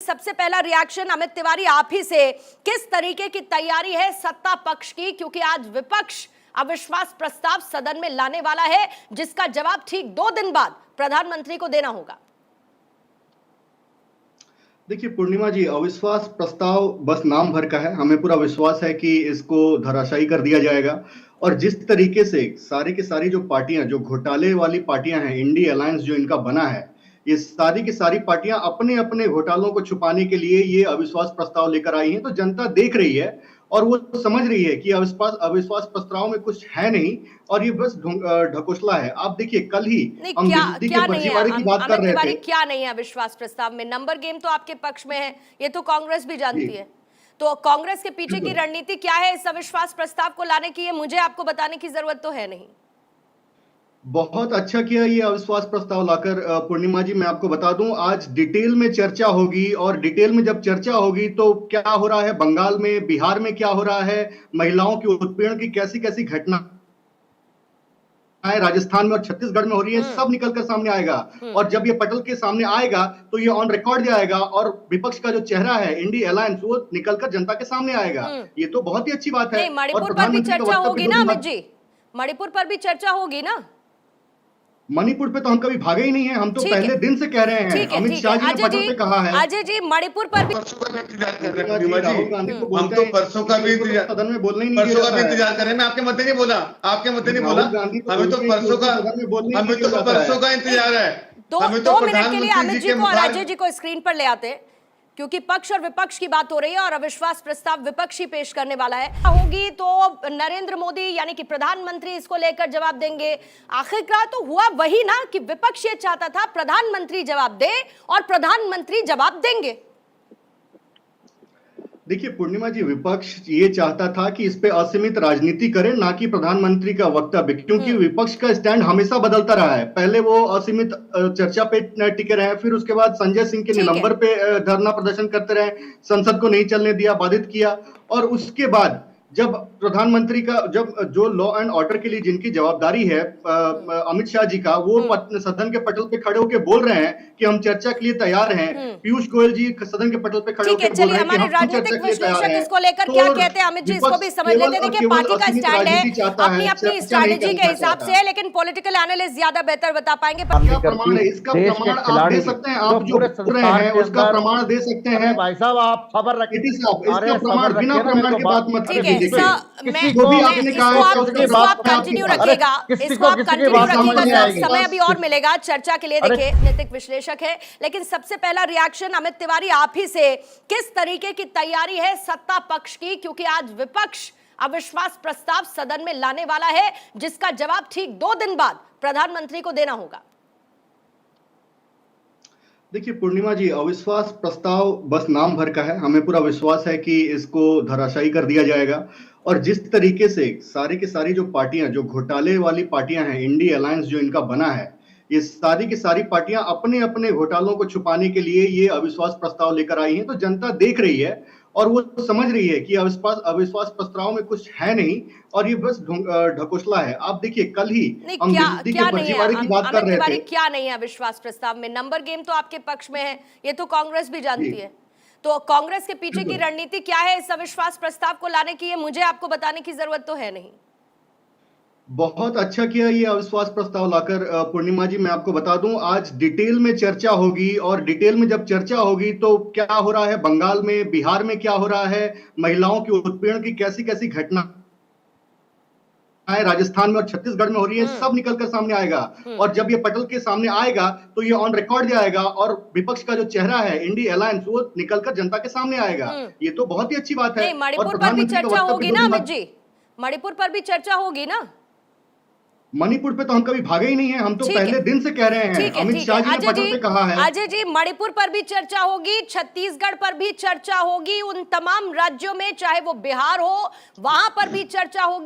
सबसे पहला रिएक्शन अमित तिवारी आप ही से, किस तरीके की तैयारी है सत्ता पक्ष की, क्योंकि आज विपक्ष अविश्वास प्रस्ताव सदन में लाने वाला है जिसका जवाब ठीक 2 दिन बाद प्रधानमंत्री को देना होगा। देखिए पूर्णिमा जी, अविश्वास प्रस्ताव बस नाम भर का है। हमें पूरा विश्वास है कि इसको धराशायी कर दिया जाएगा। और जिस तरीके से सारी की सारी जो पार्टियां, जो घोटाले वाली पार्टियां हैं, इंडी अलायंस जो इनका बना है, ये सारी की सारी पार्टियां अपने अपने घोटालों को छुपाने के लिए ये अविश्वास प्रस्ताव लेकर आई हैं। तो जनता देख रही है और वो समझ रही है कि अविश्वास प्रस्ताव में कुछ है नहीं और ये बस ढकोसला है। आप देखिए, कल ही हम बिजली के फर्जीवाड़े की बात कर रहे थे। क्या नहीं है अविश्वास प्रस्ताव में? नंबर गेम तो आपके पक्ष में है, ये तो कांग्रेस भी जानती है। तो कांग्रेस के पीछे की रणनीति क्या है इस अविश्वास प्रस्ताव को लाने की, ये मुझे आपको बताने की जरूरत तो है नहीं। बहुत अच्छा किया ये अविश्वास प्रस्ताव लाकर। पूर्णिमा जी, मैं आपको बता दूं, आज डिटेल में चर्चा होगी और डिटेल में जब चर्चा होगी तो क्या हो रहा है बंगाल में, बिहार में क्या हो रहा है, महिलाओं की उत्पीड़न की कैसी कैसी घटना राजस्थान में और छत्तीसगढ़ में हो रही है, सब निकलकर सामने आएगा। और जब ये पटल के सामने आएगा तो ये ऑन रिकॉर्ड जाएगा और विपक्ष का जो चेहरा है इंडी अलायंस, वो निकलकर जनता के सामने आएगा। ये तो बहुत ही अच्छी बात है। मणिपुर पर भी चर्चा होगी ना अमित जी? मणिपुर पर भी चर्चा होगी ना? मणिपुर पे तो हम कभी भागे ही नहीं है। हम तो पहले दिन से कह रहे हैं। अमित शाह जी ने पटल पे कहा है। अजय जी, मणिपुर पर भी परसों का भी इंतजार कर रहे हैं। हम तो परसों का भी इंतजार, सदन में बोलने ही परसों का भी इंतजार कर रहे हैं। मैं आपके मुद्दे नहीं बोला, आपके मुद्दे नहीं बोला। हमें तो परसों का इंतजार है। 2 मिनट के लिए अमित जी को और अजय जी को स्क्रीन पर ले आते हैं, क्योंकि पक्ष और विपक्ष की बात हो रही है और अविश्वास प्रस्ताव विपक्ष ही पेश करने वाला है। होगी तो नरेंद्र मोदी यानी कि प्रधानमंत्री इसको लेकर जवाब देंगे। आखिरकार तो हुआ वही ना कि विपक्ष ये चाहता था प्रधानमंत्री जवाब दे और प्रधानमंत्री जवाब देंगे। देखिए पूर्णिमा जी, विपक्ष ये चाहता था कि इस पे असीमित राजनीति करे, ना कि प्रधानमंत्री का वक्तव्य, क्योंकि विपक्ष का स्टैंड हमेशा बदलता रहा है। पहले वो असीमित चर्चा पे टिके रहे, फिर उसके बाद संजय सिंह के निलंबन पे धरना प्रदर्शन करते रहे, संसद को नहीं चलने दिया, बाधित किया। और उसके बाद जब प्रधानमंत्री का, जब जो लॉ एंड ऑर्डर के लिए जिनकी जवाबदारी है अमित शाह जी का, वो सदन के पटल पे खड़े होकर बोल रहे हैं कि हम चर्चा के लिए तैयार हैं। पीयूष गोयल जी सदन के पटल पे खड़े होकर बोल रहे हैं कि हम राजनीतिक विश्लेषक इसको लेकर क्या कहते हैं? अमित जी इसको भी समझ लेते हैं कि पार्टी का स्टैंड है, अपनी अपनी स्ट्रैटेजी के हिसाब से है, लेकिन पॉलिटिकल एनालिस्ट ज्यादा बेहतर बता पाएंगे। क्या प्रमाण है इसका? प्रमाण आप दे सकते हैं, आप जो बोल रहे हैं उसका प्रमाण दे सकते हैं। भाई साहब आप खबर रखिए, इसका प्रमाण, बिना प्रमाण के बात मत कीजिए। इसको आप कंटिन्यू रखिएगा, समय अभी और मिलेगा चर्चा के लिए। देखिए नैतिक विश्लेषक है, लेकिन सबसे पहला रिएक्शन अमित तिवारी आप ही से, किस तरीके की तैयारी है सत्ता पक्ष की, क्योंकि आज विपक्ष अविश्वास प्रस्ताव सदन में लाने वाला है जिसका जवाब ठीक 2 दिन बाद प्रधानमंत्री को देना होगा। देखिए पूर्णिमा जी, अविश्वास प्रस्ताव बस नाम भर का है। हमें पूरा विश्वास है कि इसको धराशायी कर दिया जाएगा। और जिस तरीके से सारी की सारी जो पार्टियां, जो घोटाले वाली पार्टियां हैं, इंडी अलायंस जो इनका बना है, ये सारी की सारी पार्टियां अपने अपने घोटालों को छुपाने के लिए ये अविश्वास प्रस्ताव लेकर आई हैं। तो जनता देख रही है और वो समझ रही है कि अविश्वास प्रस्ताव में कुछ है नहीं और ये बस ढकोसला है। आप देखिए, कल ही हम बिजली के फर्जीवाड़े की बात कर रहे थे। क्या नहीं है अविश्वास प्रस्ताव में? नंबर गेम तो आपके पक्ष में है, ये तो कांग्रेस भी जानती है। तो कांग्रेस के पीछे की रणनीति क्या है इस अविश्वास प्रस्ताव को लाने की, ये मुझे आपको बताने की जरूरत तो है नहीं। बहुत अच्छा किया ये अविश्वास प्रस्ताव लाकर। पूर्णिमा जी, मैं आपको बता दूं, आज डिटेल में चर्चा होगी और डिटेल में जब चर्चा होगी तो क्या हो रहा है बंगाल में, बिहार में क्या हो रहा है, महिलाओं की उत्पीड़न की कैसी कैसी घटना राजस्थान में और छत्तीसगढ़ में हो रही है, सब निकलकर सामने आएगा। और जब ये पटल के सामने आएगा तो ये ऑन रिकॉर्ड जाएगा और विपक्ष का जो चेहरा है इंडी अलायंस, वो निकलकर जनता के सामने आएगा। ये तो बहुत ही अच्छी बात है। मणिपुर पर भी चर्चा होगी ना अमित जी? मणिपुर पर भी चर्चा होगी ना? मणिपुर पे तो हम कभी भागे ही नहीं है। हम तो पहले दिन से कह रहे हैं। अमित शाह जी ने पटल पे कहा है। अजय जी, मणिपुर पर भी चर्चा होगी, छत्तीसगढ़ पर भी चर्चा होगी, उन तमाम राज्यों में, चाहे वो बिहार हो, वहां पर भी चर्चा होगी।